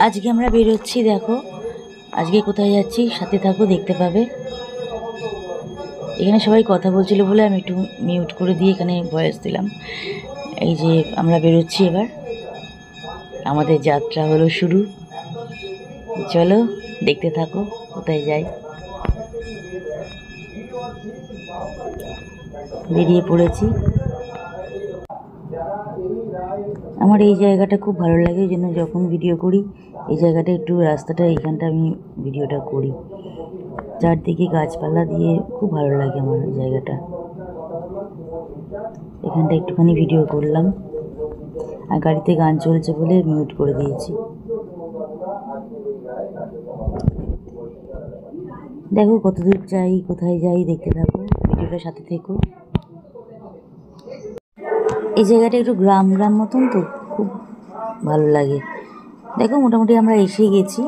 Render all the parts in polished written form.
আজকে আমরা বেরোচ্ছি, দেখো আজকে কোথায় যাচ্ছি, সাথে থাকো, দেখতে পাবে। এখানে সবাই কথা বলছিল বলে আমি একটু মিউট করে দিয়ে এখানে ভয়েস দিলাম। এই যে আমরা বেরোচ্ছি, এবার আমাদের যাত্রা হলো শুরু। চলো দেখতে থাকো কোথায় যাই। বেরিয়ে পড়েছি। আমার এই জায়গাটা খুব ভালো লাগে, ওই জন্য যখন ভিডিও করি এই জায়গাটা একটু রাস্তাটা এইখানটা আমি ভিডিওটা করি। চারদিকে গাছপালা দিয়ে খুব ভালো লাগে আমার এই জায়গাটা। এখানটা একটুখানি ভিডিও করলাম, আর গাড়িতে গান চলছে বলে মিউট করে দিয়েছি। দেখো কত দূর যাই, কোথায় যাই দেখতে থাকো, ভিডিওটার সাথে থেকো। এই জায়গাটা একটু গ্রাম গ্রাম মতন তো, খুব ভালো লাগে। দেখো মোটামুটি আমরা এসে গেছি,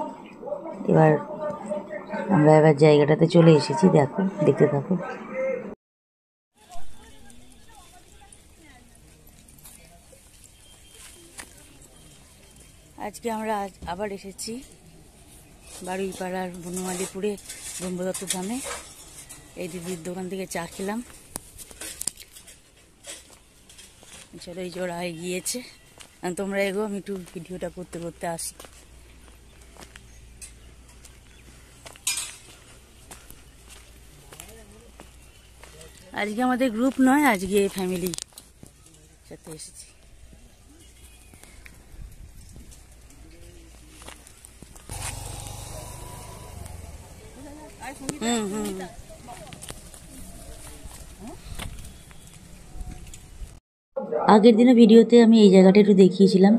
আমরা এবার জায়গাটাতে চলে এসেছি। দেখো দেখতে থাকো। আজকে আমরা আবার এসেছি বারুইপাড়ার বনমালীপুরে ব্রহ্মদত্ত ধামে। এই দিদির দোকান থেকে চা খেলাম। চলো, এই জোড়া গিয়েছে, তোমরা এগো, আমি একটু ভিডিওটা করতে করতে আসি। আজকে আমাদের গ্রুপ নয়, আজকে ফ্যামিলি সাথে এসেছি। আগের দিনে ভিডিওতে আমি এই জায়গাটা একটু দেখিয়েছিলাম।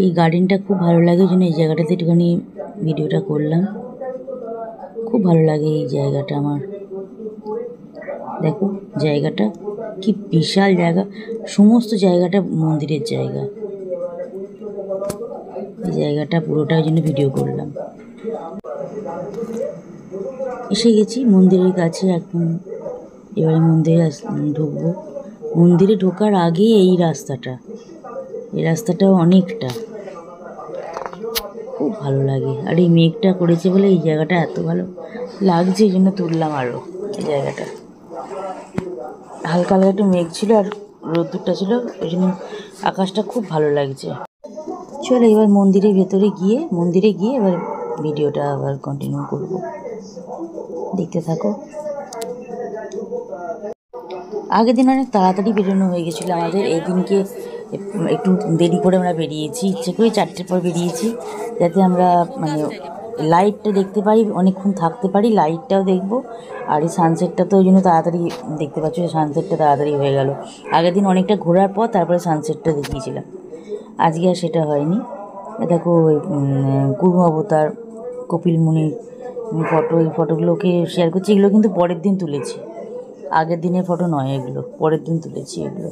এই গার্ডেনটা খুব ভালো লাগে, ওই জন্য এই জায়গাটাতে একটুখানি ভিডিওটা করলাম। খুব ভালো লাগে এই জায়গাটা আমার। দেখো জায়গাটা কি বিশাল জায়গা, সমস্ত জায়গাটা মন্দিরের জায়গা। এই জায়গাটা পুরোটার জন্য ভিডিও করলাম। এসে গেছি মন্দিরের কাছে এখন। এবারে মন্দিরে ঢুকবো। মন্দিরে ঢোকার আগে এই রাস্তাটা অনেকটা, খুব ভালো লাগে। আর এই মেঘটা করেছে বলে এই জায়গাটা এত ভালো লাগছে, এই জন্য তুললাম আরও। এই জায়গাটা হালকা হালকা একটু মেঘ ছিল আর রোদ্দুরটা ছিল, ওই জন্য আকাশটা খুব ভালো লাগছে। চলো এবার মন্দিরের ভেতরে গিয়ে এবার ভিডিওটা আবার কন্টিনিউ করব, দেখতে থাকো। আগের দিন অনেক তাড়াতাড়ি বেরোনো হয়ে গেছিলো আমাদের। এই দিনকে একটু দেরি করে আমরা বেরিয়েছি, ইচ্ছে করে 4টের পর বেরিয়েছি, যাতে আমরা মানে লাইটটা দেখতে পারি, অনেকক্ষণ থাকতে পারি, লাইটটাও দেখবো। আর এই সানসেটটা তো ওই জন্য তাড়াতাড়ি দেখতে পাচ্ছ, সানসেটটা তাড়াতাড়ি হয়ে গেল। আগের দিন অনেকটা ঘোরার পর তারপরে সানসেটটা দেখিয়েছিলাম, আজকে আর সেটা হয়নি। দেখো কুর্ম অবতার, কপিল মুনির ফটো, এই ফটোগুলোকে শেয়ার করছি। এগুলো কিন্তু পরের দিন তুলেছি, আগের দিনের ফটো নয়, এগুলো পরের দিন তুলেছি। এগুলো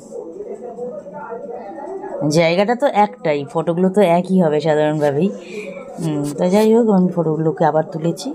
জায়গাটা তো একটাই, ফটোগুলো তো একই হবে সাধারণভাবেই। তো যাই হোক, আমি ফটোগুলোকে আবার তুলেছি।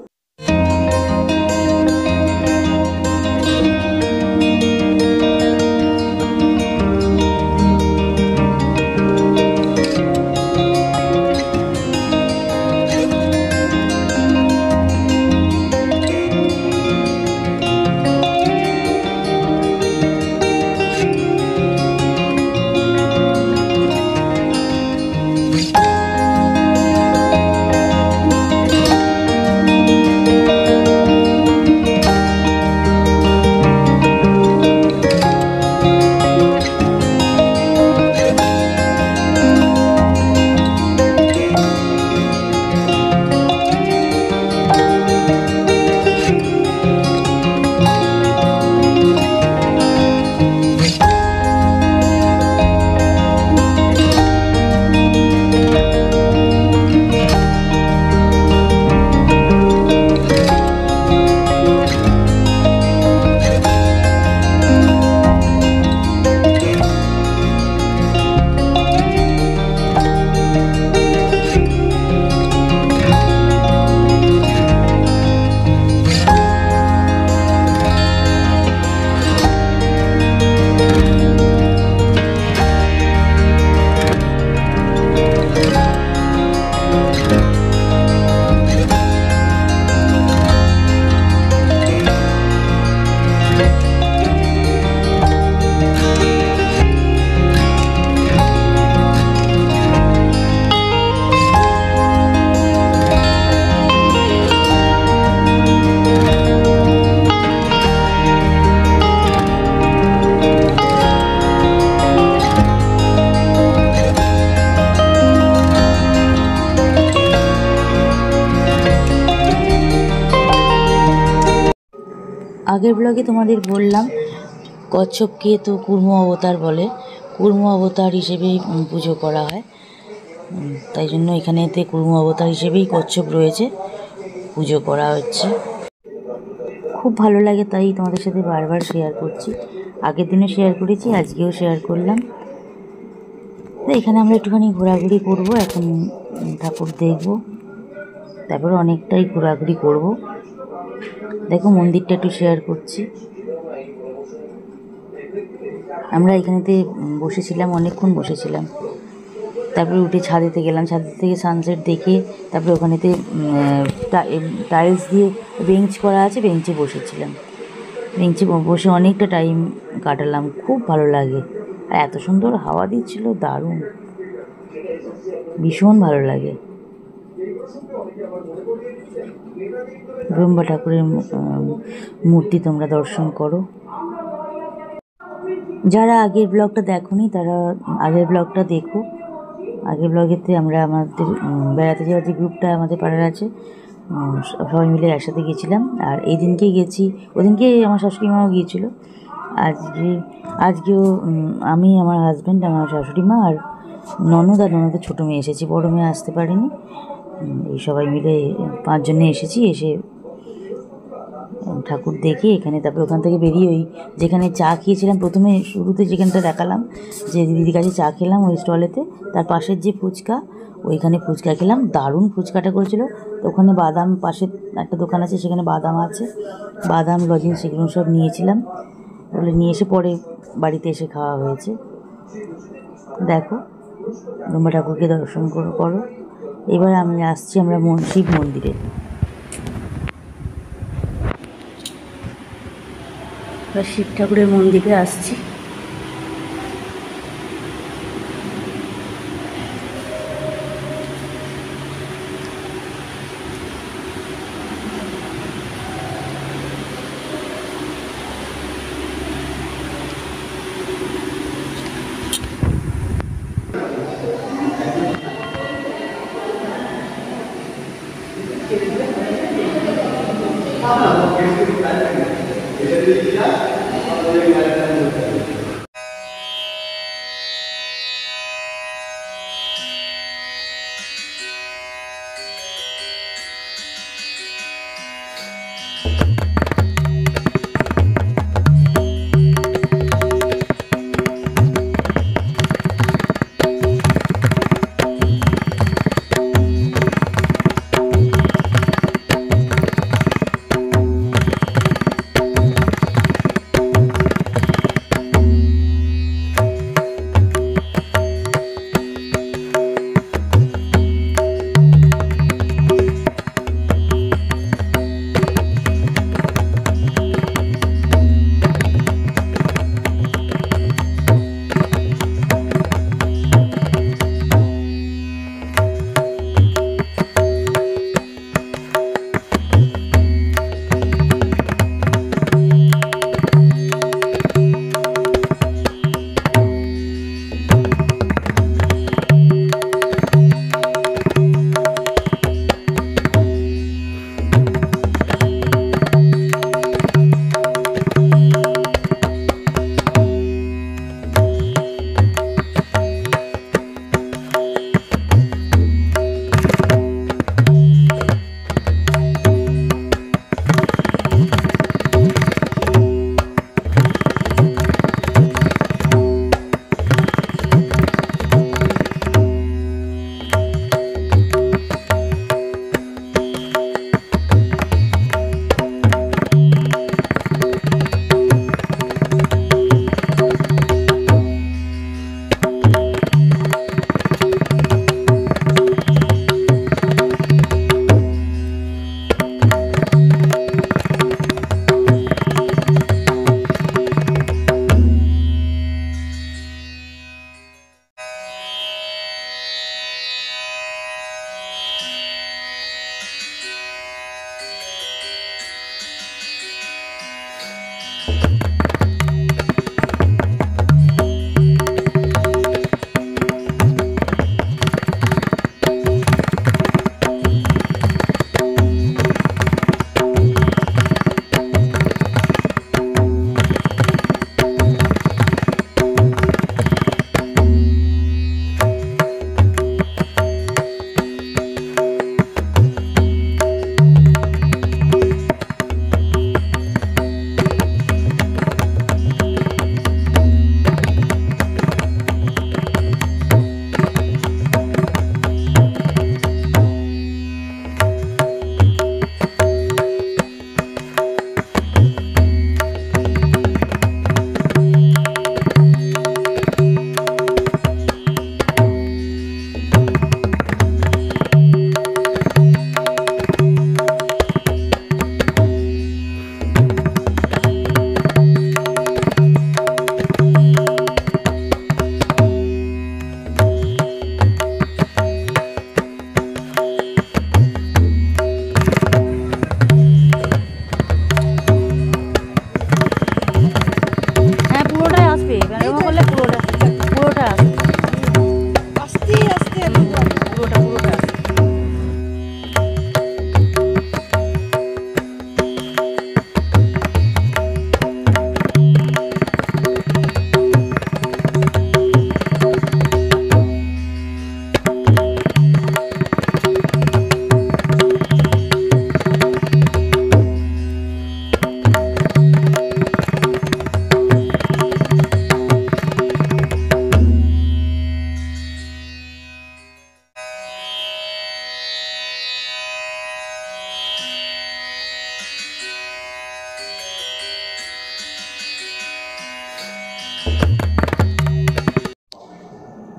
আগের ব্লগে তোমাদের বললাম কচ্ছপকে তো কুর্ম অবতার বলে, কুর্ম অবতার হিসেবেই পুজো করা হয়। তাই জন্য এখানেতে কুর্ম অবতার হিসেবেই কচ্ছপ রয়েছে, পুজো করা হচ্ছে। খুব ভালো লাগে, তাই তোমাদের সাথে বারবার শেয়ার করছি। আগের দিনও শেয়ার করেছি, আজকেও শেয়ার করলাম। তো এখানে আমরা একটুখানি ঘোরাঘুরি করব, এখন ঠাকুর দেখব, তারপর অনেকটাই ঘোরাঘুরি করব। দেখো মন্দিরটা একটু শেয়ার করছি। আমরা এখানেতে বসেছিলাম, অনেকক্ষণ বসেছিলাম। তারপরে উঠে ছাদেতে গেলাম, ছাদ থেকে সানসেট দেখে তারপরে ওখানেতে টাইলস দিয়ে বেঞ্চ করা আছে, বেঞ্চে বসেছিলাম। বেঞ্চে বসে অনেকটা টাইম কাটালাম, খুব ভালো লাগে। আর এত সুন্দর হাওয়া দিচ্ছিল, দারুণ, ভীষণ ভালো লাগে। ব্রহ্মা ঠাকুরের মূর্তি তোমরা দর্শন করো। যারা আগের ব্লগটা দেখোনি তারা আগের ব্লগটা দেখো। আগের ব্লগেতে আমরা আমাদের বেড়াতে যাওয়ার যে গ্রুপটা আমাদের পাড়ার আছে, সবাই মিলে একসাথে গিয়েছিলাম। আর এই দিনকেই গেছি, ওদিনকে আমার শাশুড়ি মাও গিয়েছিলো। আজকেও আমি, আমার হাজব্যান্ড, আমার শাশুড়ি মা আর ননদ আর ননদের ছোটো মেয়ে এসেছি, বড়ো মেয়ে আসতে পারেনি। এই সবাই মিলে 5 জনে এসেছি। এসে ঠাকুর দেখে এখানে তারপরে ওখান থেকে বেরিয়ে ওই যেখানে চা খেয়েছিলাম প্রথমে, শুরুতে যেখানটা দেখালাম যে দিদির কাছে চা খেলাম ওই স্টলেতে, তার পাশের যে ফুচকা, ওইখানে ফুচকা খেলাম, দারুণ ফুচকাটা করেছিল। তো ওখানে বাদাম, পাশে একটা দোকান আছে সেখানে বাদাম আছে, বাদাম লজেন্স সেগুলো সব নিয়েছিলাম। ওগুলো নিয়ে এসে পরে বাড়িতে এসে খাওয়া হয়েছে। দেখো ব্রহ্মা ঠাকুরকে দর্শন করো। এবার আমি আসছি আমরা শিব মন্দিরে। এবার শিব ঠাকুরের মন্দিরে আসছি।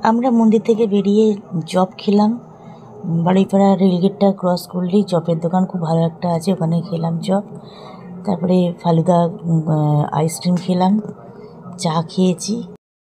আমরা মন্দির থেকে বেরিয়ে চপ খেলাম। বাড়িপাড়া রেলগেটটা ক্রস করলেই চপের দোকান খুব ভালো একটা আছে, ওখানে খেলাম চপ। তারপরে ফালুদা আইসক্রিম খেলাম, চা খেয়েছি।